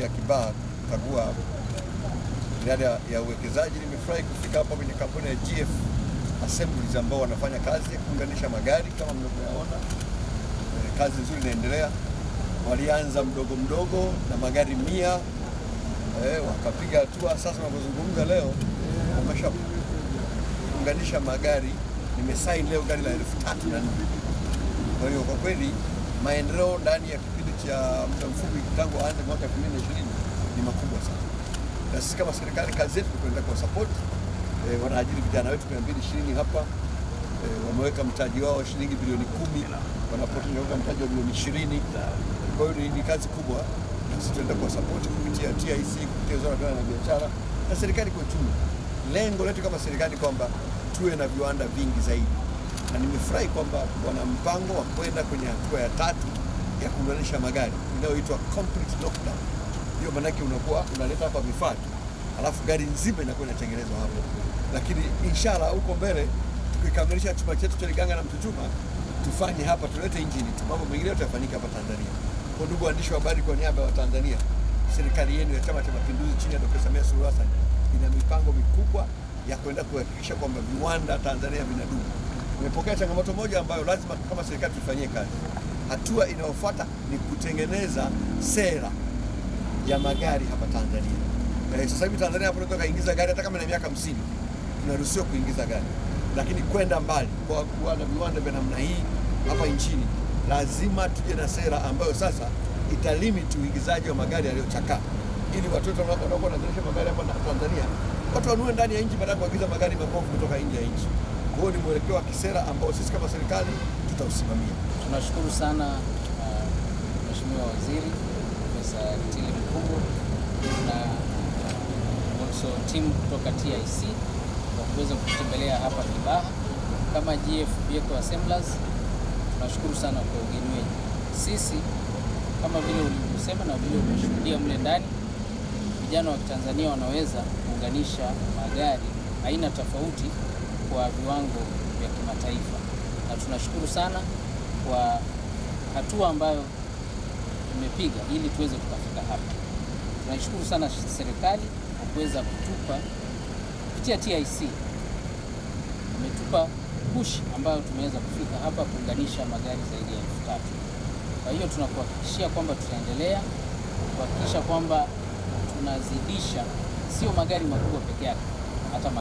ya Kibaha kukagua miradi ya uwekezaji. Nimefurahi kufika hapa kwenye kampuni ya GF Assemblies ambao wanafanya kazi ya kuunganisha magari kama mnavyoona. Kazi nzuri inaendelea. Walianza mdogo mdogo na magari 100, wakapiga hatua. Sasa tunapozungumza leo wameshaunganisha magari. Nimesign leo gari la 3,004. Kwa hiyo kwa kweli maendeleo ndani ya kipindi cha muda mfupi tangu aanze mwaka 2020 ni makubwa sana. Na sisi kama serikali kazi yetu ni kuendelea kwa support. Wanaajiri vijana wetu 220 hapa. Wameweka mtaji wao shilingi bilioni 10, wanapoteza mtaji wa bilioni 20. Kwa hiyo ni kazi kubwa, na sisi tunaenda kwa support kupitia TIC, kupitia Wizara ya Biashara na serikali kwa ujumla. Lengo letu kama serikali kwamba tuwe na viwanda vingi zaidi, na nimefurahi kwamba wana mpango wa kwenda kwenye hatua ya 3 ya kuunganisha magari inayoitwa complete lockdown. Hiyo maana yake unakuwa unaleta hapa vifaa tu, alafu gari nzima inakuwa inatengenezwa hapo. Lakini inshallah huko mbele tukikamilisha chuma chetu cha Liganga na Mtujuma tufanye hapa, tulete injini tu, mambo mengine yote yafanyike hapa Tanzania. Kwa ndugu waandishi wa habari, kwa niaba ya Tanzania, serikali yenu ya Chama cha Mapinduzi chini ya Dr. Samia Suluhu Hassan ina mipango mikubwa ya kwenda kuhakikisha kwamba viwanda Tanzania vinadumu. Nimepokea changamoto moja ambayo lazima kama serikali tufanyie kazi. Hatua inayofuata ni kutengeneza sera ya magari hapa Tanzania. Sasa hivi Tanzania hapo tunataka kuingiza gari hata kama na miaka 50. Tunaruhusiwa kuingiza gari. Lakini kwenda mbali kwa kuwa na viwanda vya namna hii hapa nchini, lazima tuje na sera ambayo sasa italimit uingizaji wa magari yaliyochakaa, ili watoto wanaokuwa wanazalisha magari hapa Tanzania watu wanunue ndani ya nchi badala ya kuagiza magari mabovu kutoka nje ya nchi. Kwa hiyo ni mwelekeo wa kisera ambao sisi kama serikali tutausimamia. Tunashukuru sana Mheshimiwa Waziri Profesa Kitile Mkumbo na also team kutoka TIC kwa kuweza kutembelea hapa Kibaha kama GF Vehicle Assemblers. Tunashukuru sana kwa ugeni wenu. Sisi kama vile ulivyosema na vile umeshuhudia mle ndani, vijana wa Tanzania wanaweza kuunganisha magari aina tofauti kwa viwango vya kimataifa, na tunashukuru sana kwa hatua ambayo tumepiga ili tuweze kufika hapa. Tunashukuru sana serikali kwa kuweza kutupa kupitia TIC, umetupa push ambayo tumeweza kufika hapa kuunganisha magari zaidi ya 3,000. Kwa hiyo tunakuhakikishia kwamba tutaendelea kuhakikisha kwamba tunazidisha sio magari makubwa peke yake, hata